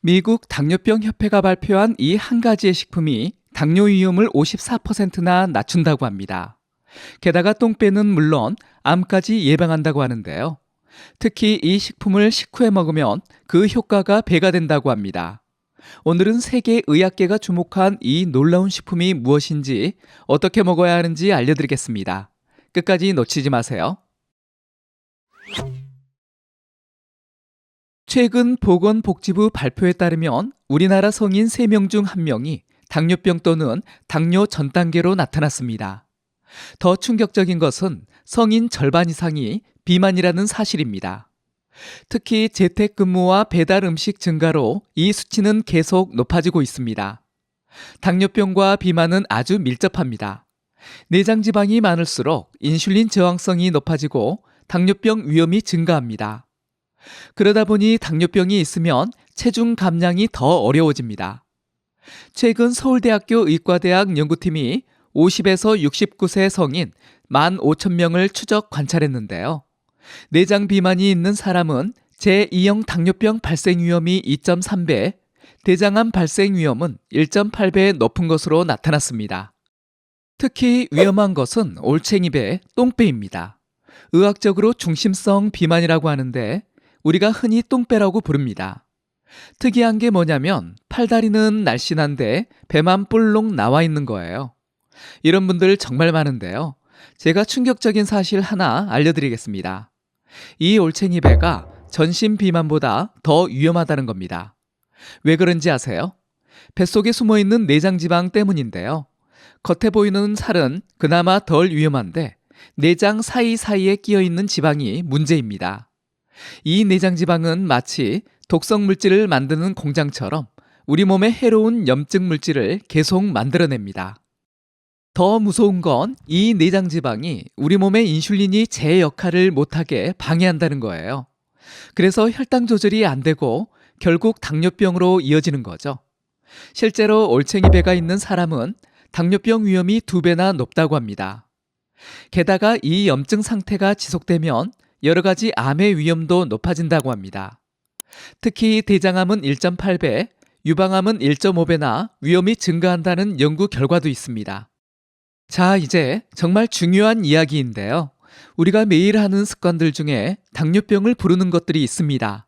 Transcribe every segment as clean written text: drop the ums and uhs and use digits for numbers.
미국 당뇨병 협회가 발표한 이 한 가지의 식품이 당뇨 위험을 54%나 낮춘다고 합니다. 게다가 똥배는 물론 암까지 예방한다고 하는데요. 특히 이 식품을 식후에 먹으면 그 효과가 배가 된다고 합니다. 오늘은 세계 의학계가 주목한 이 놀라운 식품이 무엇인지, 어떻게 먹어야 하는지 알려드리겠습니다. 끝까지 놓치지 마세요. 최근 보건복지부 발표에 따르면 우리나라 성인 3명 중 1명이 당뇨병 또는 당뇨 전 단계로 나타났습니다. 더 충격적인 것은 성인 절반 이상이 비만이라는 사실입니다. 특히 재택근무와 배달 음식 증가로 이 수치는 계속 높아지고 있습니다. 당뇨병과 비만은 아주 밀접합니다. 내장 지방이 많을수록 인슐린 저항성이 높아지고 당뇨병 위험이 증가합니다. 그러다 보니 당뇨병이 있으면 체중 감량이 더 어려워집니다. 최근 서울대학교 의과대학 연구팀이 50에서 69세 성인 15,000명을 추적 관찰했는데요. 내장 비만이 있는 사람은 제2형 당뇨병 발생 위험이 2.3배, 대장암 발생 위험은 1.8배 높은 것으로 나타났습니다. 특히 위험한 것은 올챙이배, 똥배입니다. 의학적으로 중심성 비만이라고 하는데 우리가 흔히 똥배라고 부릅니다. 특이한 게 뭐냐면 팔다리는 날씬한데 배만 볼록 나와 있는 거예요. 이런 분들 정말 많은데요. 제가 충격적인 사실 하나 알려드리겠습니다. 이 올챙이 배가 전신 비만보다 더 위험하다는 겁니다. 왜 그런지 아세요? 뱃속에 숨어있는 내장지방 때문인데요. 겉에 보이는 살은 그나마 덜 위험한데 내장 사이사이에 끼어있는 지방이 문제입니다. 이 내장지방은 마치 독성 물질을 만드는 공장처럼 우리 몸에 해로운 염증 물질을 계속 만들어냅니다. 더 무서운 건 이 내장지방이 우리 몸의 인슐린이 제 역할을 못하게 방해한다는 거예요. 그래서 혈당 조절이 안 되고 결국 당뇨병으로 이어지는 거죠. 실제로 올챙이배가 있는 사람은 당뇨병 위험이 2배나 높다고 합니다. 게다가 이 염증 상태가 지속되면 여러 가지 암의 위험도 높아진다고 합니다. 특히 대장암은 1.8배, 유방암은 1.5배나 위험이 증가한다는 연구 결과도 있습니다. 자, 이제 정말 중요한 이야기인데요. 우리가 매일 하는 습관들 중에 당뇨병을 부르는 것들이 있습니다.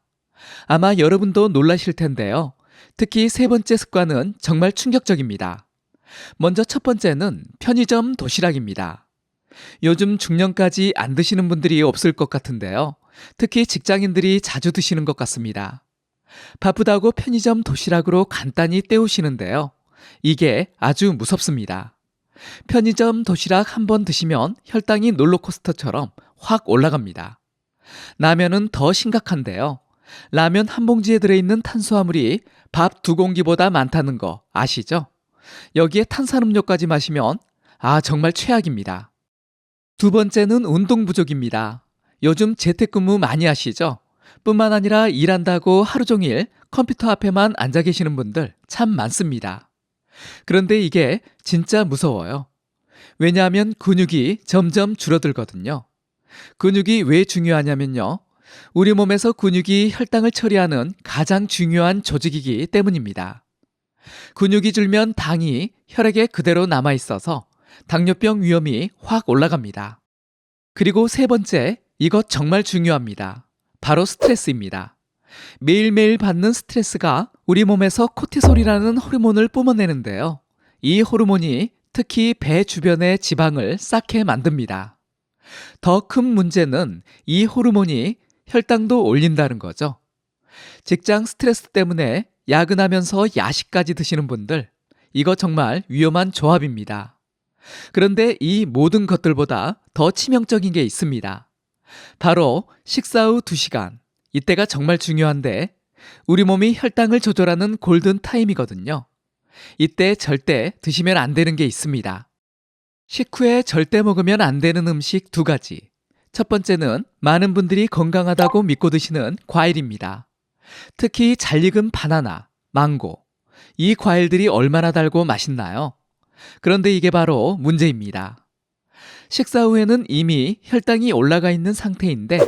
아마 여러분도 놀라실 텐데요. 특히 세 번째 습관은 정말 충격적입니다. 먼저 첫 번째는 편의점 도시락입니다. 요즘 중년까지 안 드시는 분들이 없을 것 같은데요. 특히 직장인들이 자주 드시는 것 같습니다. 바쁘다고 편의점 도시락으로 간단히 때우시는데요. 이게 아주 무섭습니다. 편의점 도시락 한 번 드시면 혈당이 롤러코스터처럼 확 올라갑니다. 라면은 더 심각한데요. 라면 한 봉지에 들어있는 탄수화물이 밥 2공기보다 많다는 거 아시죠? 여기에 탄산음료까지 마시면 정말 최악입니다. 두 번째는 운동 부족입니다. 요즘 재택근무 많이 하시죠? 뿐만 아니라 일한다고 하루 종일 컴퓨터 앞에만 앉아 계시는 분들 참 많습니다. 그런데 이게 진짜 무서워요. 왜냐하면 근육이 점점 줄어들거든요. 근육이 왜 중요하냐면요. 우리 몸에서 근육이 혈당을 처리하는 가장 중요한 조직이기 때문입니다. 근육이 줄면 당이 혈액에 그대로 남아있어서 당뇨병 위험이 확 올라갑니다. 그리고 세 번째, 이것 정말 중요합니다. 바로 스트레스입니다. 매일매일 받는 스트레스가 우리 몸에서 코티솔이라는 호르몬을 뿜어내는데요. 이 호르몬이 특히 배 주변의 지방을 쌓게 만듭니다. 더 큰 문제는 이 호르몬이 혈당도 올린다는 거죠. 직장 스트레스 때문에 야근하면서 야식까지 드시는 분들, 이거 정말 위험한 조합입니다. 그런데 이 모든 것들보다 더 치명적인 게 있습니다. 바로 식사 후 2시간. 이때가 정말 중요한데 우리 몸이 혈당을 조절하는 골든 타임이거든요. 이때 절대 드시면 안 되는 게 있습니다. 식후에 절대 먹으면 안 되는 음식 2가지. 첫 번째는 많은 분들이 건강하다고 믿고 드시는 과일입니다. 특히 잘 익은 바나나, 망고. 이 과일들이 얼마나 달고 맛있나요? 그런데 이게 바로 문제입니다. 식사 후에는 이미 혈당이 올라가 있는 상태인데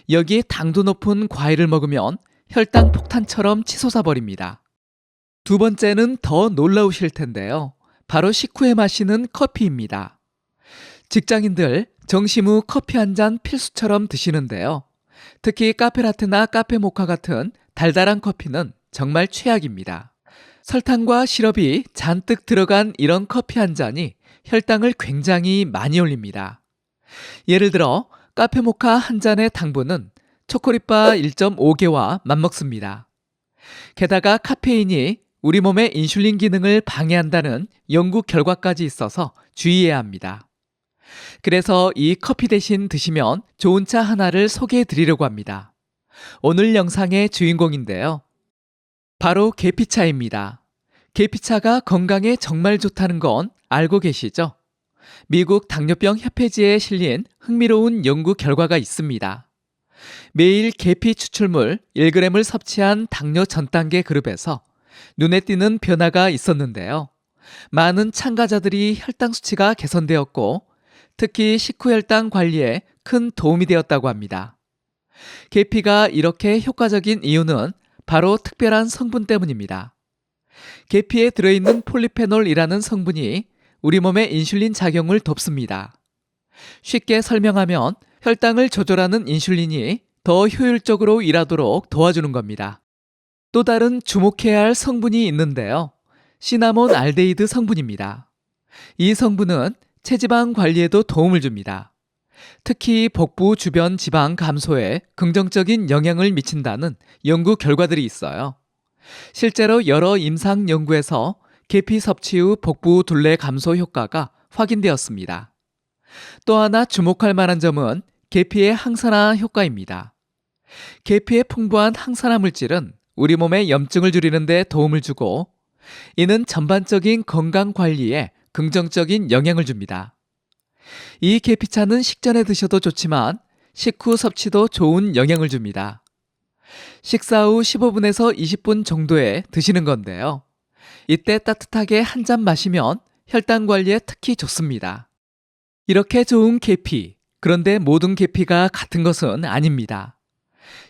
여기에 당도 높은 과일을 먹으면 혈당 폭탄처럼 치솟아 버립니다. 두 번째는 더 놀라우실 텐데요. 바로 식후에 마시는 커피입니다. 직장인들 점심 후 커피 한 잔 필수처럼 드시는데요. 특히 카페라테나 카페모카 같은 달달한 커피는 정말 최악입니다. 설탕과 시럽이 잔뜩 들어간 이런 커피 한 잔이 혈당을 굉장히 많이 올립니다. 예를 들어 카페모카 한 잔의 당분은 초콜릿바 1.5개와 맞먹습니다. 게다가 카페인이 우리 몸의 인슐린 기능을 방해한다는 연구 결과까지 있어서 주의해야 합니다. 그래서 이 커피 대신 드시면 좋은 차 하나를 소개해 드리려고 합니다. 오늘 영상의 주인공인데요. 바로 계피차입니다. 계피차가 건강에 정말 좋다는 건 알고 계시죠? 미국 당뇨병 협회지에 실린 흥미로운 연구 결과가 있습니다. 매일 계피 추출물 1g을 섭취한 당뇨 전 단계 그룹에서 눈에 띄는 변화가 있었는데요. 많은 참가자들이 혈당 수치가 개선되었고 특히 식후 혈당 관리에 큰 도움이 되었다고 합니다. 계피가 이렇게 효과적인 이유는 바로 특별한 성분 때문입니다. 계피에 들어있는 폴리페놀이라는 성분이 우리 몸의 인슐린 작용을 돕습니다. 쉽게 설명하면 혈당을 조절하는 인슐린이 더 효율적으로 일하도록 도와주는 겁니다. 또 다른 주목해야 할 성분이 있는데요. 시나몬 알데히드 성분입니다. 이 성분은 체지방 관리에도 도움을 줍니다. 특히 복부 주변 지방 감소에 긍정적인 영향을 미친다는 연구 결과들이 있어요. 실제로 여러 임상 연구에서 계피 섭취 후 복부 둘레 감소 효과가 확인되었습니다. 또 하나 주목할 만한 점은 계피의 항산화 효과입니다. 계피의 풍부한 항산화 물질은 우리 몸의 염증을 줄이는 데 도움을 주고 이는 전반적인 건강 관리에 긍정적인 영향을 줍니다. 이 계피차는 식전에 드셔도 좋지만 식후 섭취도 좋은 영향을 줍니다. 식사 후 15분에서 20분 정도에 드시는 건데요. 이때 따뜻하게 한 잔 마시면 혈당 관리에 특히 좋습니다. 이렇게 좋은 계피, 그런데 모든 계피가 같은 것은 아닙니다.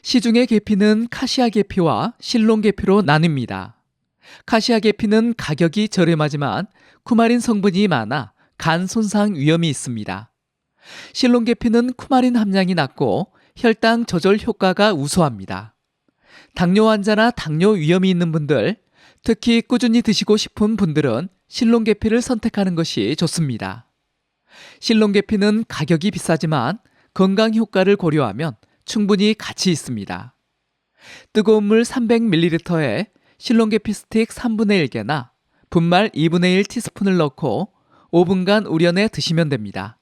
시중의 계피는 카시아 계피와 실론 계피로 나뉩니다. 카시아 계피는 가격이 저렴하지만 쿠마린 성분이 많아 간 손상 위험이 있습니다. 실론 계피는 쿠마린 함량이 낮고 혈당 조절 효과가 우수합니다. 당뇨 환자나 당뇨 위험이 있는 분들, 특히 꾸준히 드시고 싶은 분들은 실론 계피를 선택하는 것이 좋습니다. 실론 계피는 가격이 비싸지만 건강 효과를 고려하면 충분히 가치 있습니다. 뜨거운 물 300ml에 실론 계피 스틱 3분의 1개나 분말 2분의 1 티스푼을 넣고 5분간 우려내 드시면 됩니다.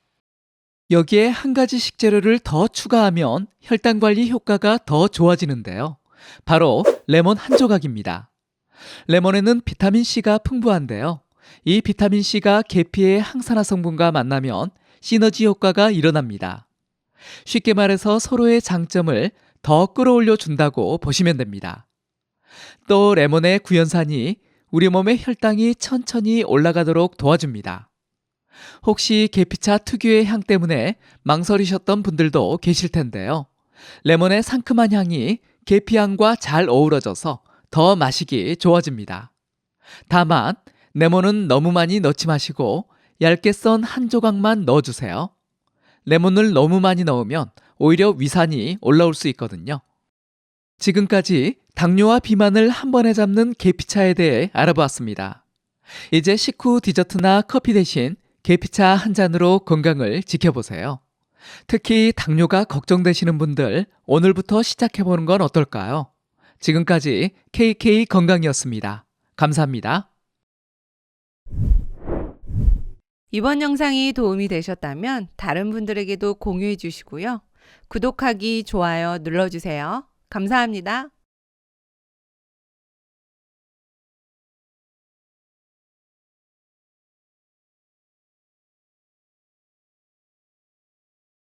여기에 한 가지 식재료를 더 추가하면 혈당 관리 효과가 더 좋아지는데요. 바로 레몬 한 조각입니다. 레몬에는 비타민C가 풍부한데요. 이 비타민C가 계피의 항산화 성분과 만나면 시너지 효과가 일어납니다. 쉽게 말해서 서로의 장점을 더 끌어올려 준다고 보시면 됩니다. 또 레몬의 구연산이 우리 몸의 혈당이 천천히 올라가도록 도와줍니다. 혹시 계피차 특유의 향 때문에 망설이셨던 분들도 계실 텐데요. 레몬의 상큼한 향이 계피향과 잘 어우러져서 더 마시기 좋아집니다. 다만 레몬은 너무 많이 넣지 마시고 얇게 썬 한 조각만 넣어주세요. 레몬을 너무 많이 넣으면 오히려 위산이 올라올 수 있거든요. 지금까지 당뇨와 비만을 한 번에 잡는 계피차에 대해 알아보았습니다. 이제 식후 디저트나 커피 대신 계피차 한 잔으로 건강을 지켜보세요. 특히 당뇨가 걱정되시는 분들 오늘부터 시작해보는 건 어떨까요? 지금까지 KK 건강이었습니다. 감사합니다. 이번 영상이 도움이 되셨다면 다른 분들에게도 공유해 주시고요. 구독하기, 좋아요 눌러주세요. 감사합니다.